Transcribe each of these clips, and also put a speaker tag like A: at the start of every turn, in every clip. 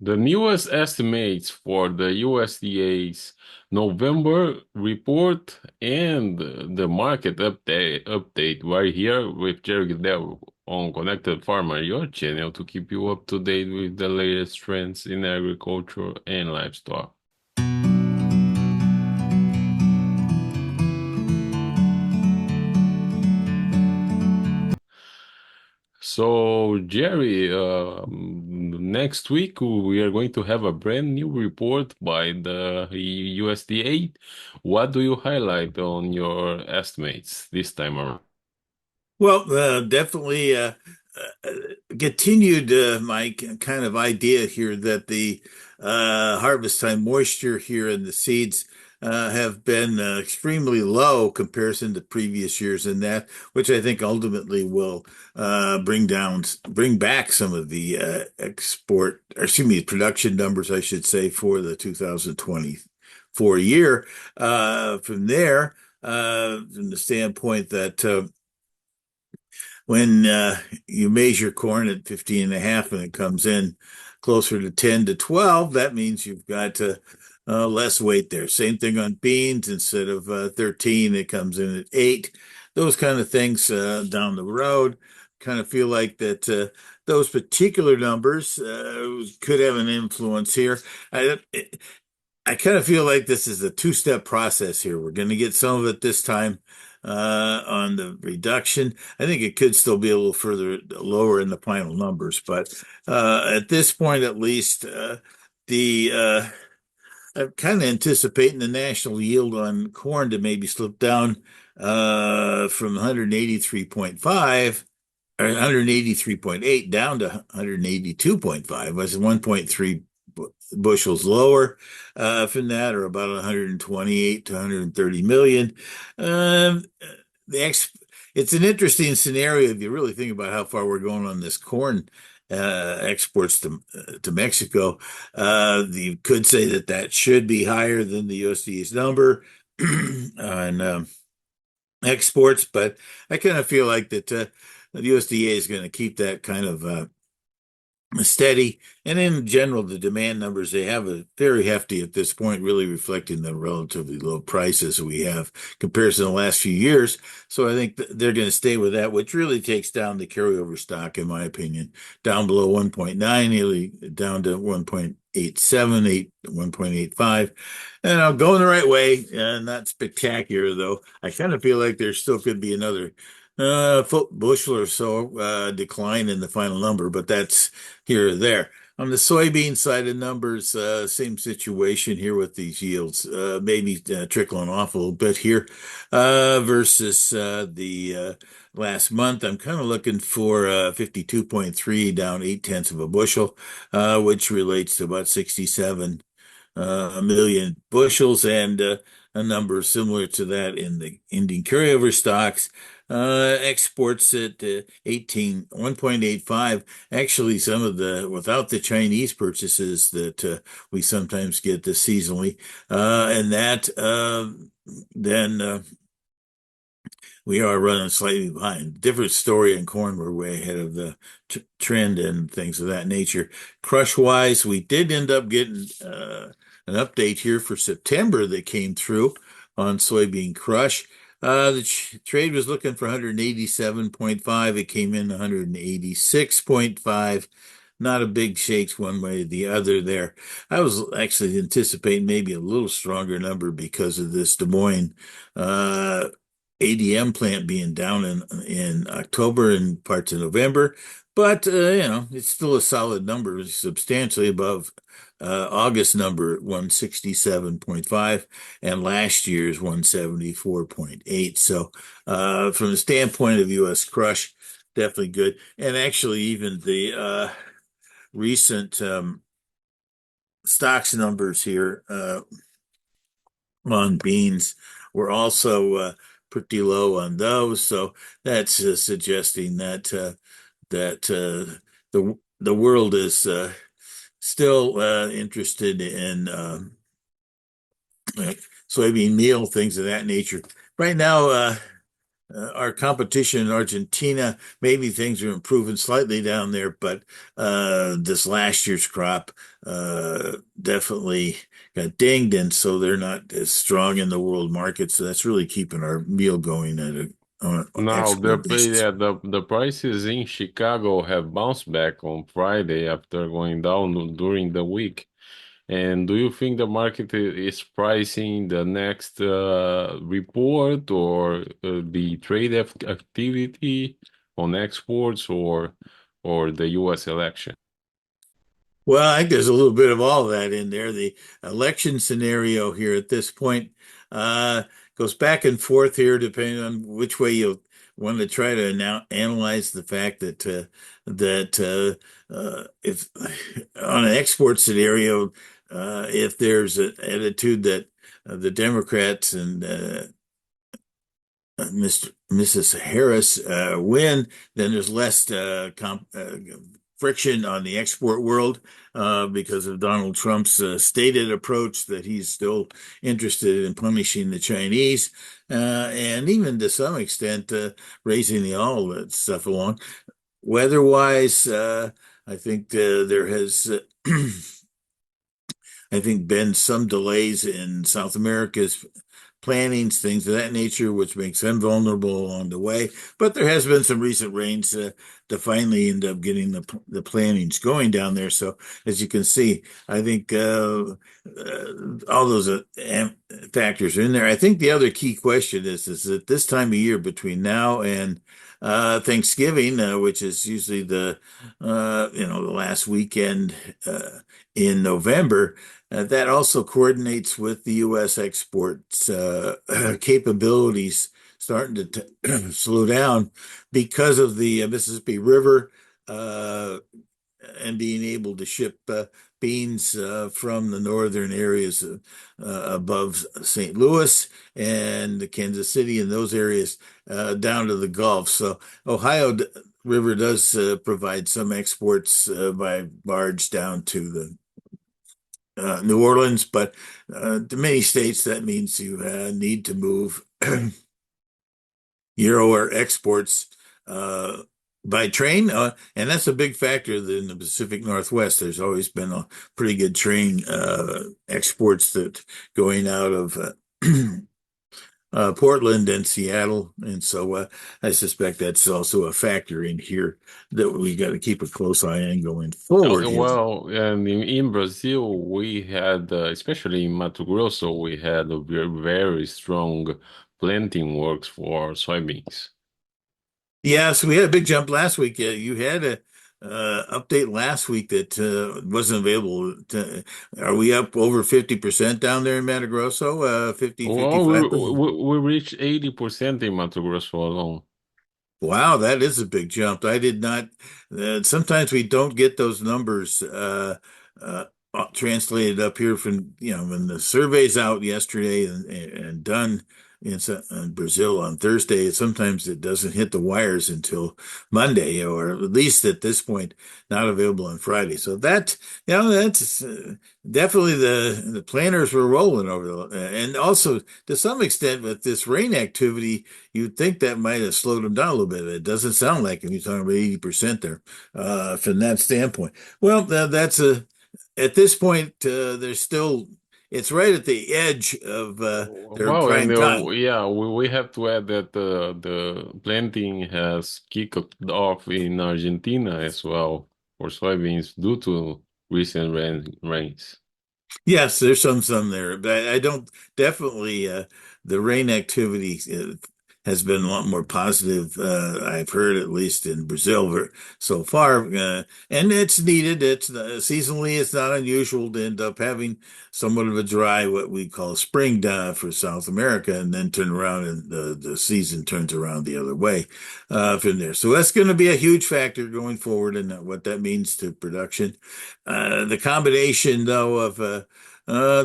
A: The newest estimates for the USDA's November report and the market update right here with Jerry Gidel on Connected Farmer, your channel to keep you up to date with the latest trends in agriculture and livestock. So, Jerry, next week we are going to have a brand new report by the USDA. What do you highlight on your estimates this time around?
B: Well, definitely uh, continued my kind of idea here that the harvest time moisture here in the seeds have been extremely low comparison to previous years, and that which I think ultimately will bring back some of the production numbers, I should say, for the 2024 year. From there, from the standpoint that when you measure corn at 15 and a half and it comes in closer to 10 to 12, that means you've got less weight there. Same thing on beans. Instead of 13, it comes in at 8. Those kind of things down the road. Kind of feel like that those particular numbers could have an influence here. I, I kind of feel like this is a two-step process here. We're going to get some of it this time on the reduction. I think it could still be a little further lower in the final numbers, but at this point, at least, the I'm kind of anticipating the national yield on corn to maybe slip down from 183.5 or 183.8 down to 182.5. That's 1.3 bushels lower from that, or about 128 to 130 million. Um, the ex It's an interesting scenario if you really think about how far we're going on this corn exports to Mexico. You could say that that should be higher than the USDA's number on exports, but I kind of feel like that the USDA is going to keep that kind of steady. And in general, the demand numbers they have are very hefty at this point, really reflecting the relatively low prices we have compared to the last few years. So I think they're going to stay with that, which really takes down the carryover stock, in my opinion, down below 1.9, nearly down to 1.87, 1.85. And I'm going the right way. Not spectacular, though. I kind of feel like there still could be another foot bushel or so decline in the final number, but that's here or there. On the soybean side of numbers, same situation here with these yields, maybe trickling off a little bit here versus the last month. I'm kind of looking for 52.3 down 8 tenths of a bushel, which relates to about 67 million bushels and a number similar to that in the Indian carryover stocks. Exports at 1.85. Actually, some of without the Chinese purchases that we sometimes get this seasonally, and that then we are running slightly behind. Different story in corn. We're way ahead of the trend and things of that nature. Crush wise, we did end up getting an update here for September that came through on soybean crush. The trade was looking for 187.5. It came in 186.5. Not a big shakes one way or the other there. I was actually anticipating maybe a little stronger number because of this Des Moines ADM plant being down in October and parts of November, but it's still a solid number, substantially above August number at 167.5 and last year's 174.8. So from the standpoint of U.S. crush, definitely good. And actually, even the recent stocks numbers here on beans were also pretty low on those. So that's suggesting that the world is still interested in like soybean meal, things of that nature. Right now, our competition in Argentina, maybe things are improving slightly down there, but this last year's crop definitely got dinged, and so they're not as strong in the world market. So that's really keeping our meal going at a on an
A: Now,
B: export basis.
A: the prices in Chicago have bounced back on Friday after going down during the week. And do you think the market is pricing the next report or the trade activity on exports or the U.S. election?
B: Well, I think there's a little bit of all that in there. The election scenario here at this point uh, goes back and forth here, depending on which way you want to try to now analyze the fact that if on an export scenario, if there's an attitude that the Democrats and Mrs. Harris win, then there's less friction on the export world because of Donald Trump's stated approach that he's still interested in punishing the Chinese and even to some extent raising the all that stuff along. Weather-wise, I think there has I think been some delays in South America's plantings, things of that nature, which makes them vulnerable along the way. But there has been some recent rains to finally end up getting the plantings going down there. So as you can see, I think all those factors are in there. I think the other key question is that this time of year between now and Thanksgiving, which is usually the last weekend in November. That also coordinates with the U.S. exports capabilities starting to slow down because of the Mississippi River uh, and being able to ship beans from the northern areas above St. Louis and the Kansas City and those areas down to the Gulf. So Ohio River does provide some exports by barge down to the New Orleans, but to many states, that means you need to move Euro or exports by train. And that's a big factor in the Pacific Northwest. There's always been a pretty good train exports that going out of Portland and Seattle. And so I suspect that's also a factor in here that we got to keep a close eye on going forward here.
A: Well, and in Brazil, we had, especially in Mato Grosso, we had a very strong planting works for soybeans.
B: Yeah, so we had a big jump last week. You had a update last week that wasn't available. Are we up over 50% down there in Mato Grosso? 50,
A: Well,
B: 55%?
A: we reached 80% in Mato Grosso alone.
B: Wow, that is a big jump. I did not. Sometimes we don't get those numbers uh, translated up here from, when the survey's out yesterday and done in Brazil on Thursday. Sometimes it doesn't hit the wires until Monday, or at least at this point, not available on Friday. So that's definitely the planners were rolling over and also to some extent with this rain activity. You'd think that might have slowed them down a little bit. It doesn't sound like it. You're talking about 80% there from that standpoint. Well, that's at this point, there's still, it's right at the edge of their
A: Well, and
B: prime time.
A: yeah, we have to add that the planting has kicked off in Argentina as well for soybeans due to recent rains.
B: Yes, there's some there, but I don't definitely the rain activity has been a lot more positive. I've heard at least in Brazil so far, and it's needed. It's seasonally, it's not unusual to end up having somewhat of a dry, what we call spring for South America, and then turn around and the season turns around the other way from there. So that's going to be a huge factor going forward, and what that means to production. The combination, though, of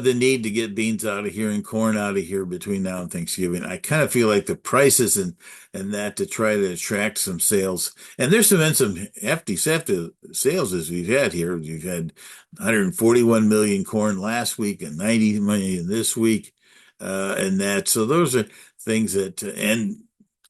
B: the need to get beans out of here and corn out of here between now and Thanksgiving. I kind of feel like the prices and that to try to attract some sales. And there's been some hefty sales as we've had here. We've had 141 million corn last week and 90 million this week, and that. So those are things that and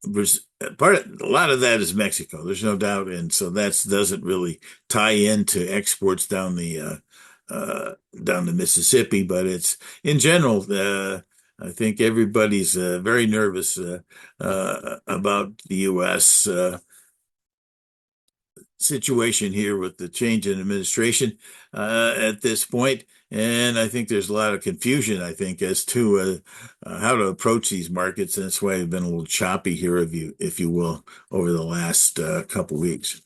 B: a lot of that is Mexico. There's no doubt, and so that doesn't really tie into exports down the Mississippi. But it's in general, I think everybody's very nervous about the U.S. Situation here with the change in administration at this point. And I think there's a lot of confusion, I think, as to how to approach these markets. And that's why it's been a little choppy here, if you will, over the last couple weeks.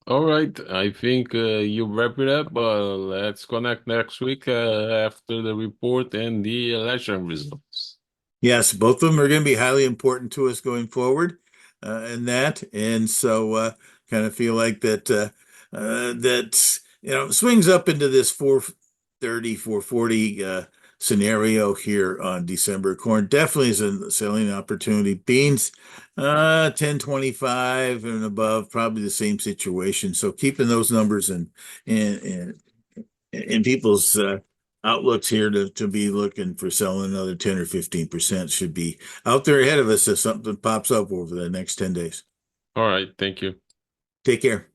A: All right, I think you wrap it up. Let's connect next week after the report and the election results.
B: Yes, both of them are going to be highly important to us going forward, in that, and so kind of feel like that swings up into this 430, 440 scenario here on December. Corn definitely is a selling opportunity. Beans, 1025 and above, probably the same situation. So keeping those numbers and in people's outlooks here to be looking for selling another 10 or 15% should be out there ahead of us if something pops up over the next 10 days.
A: All right, thank you.
B: Take care.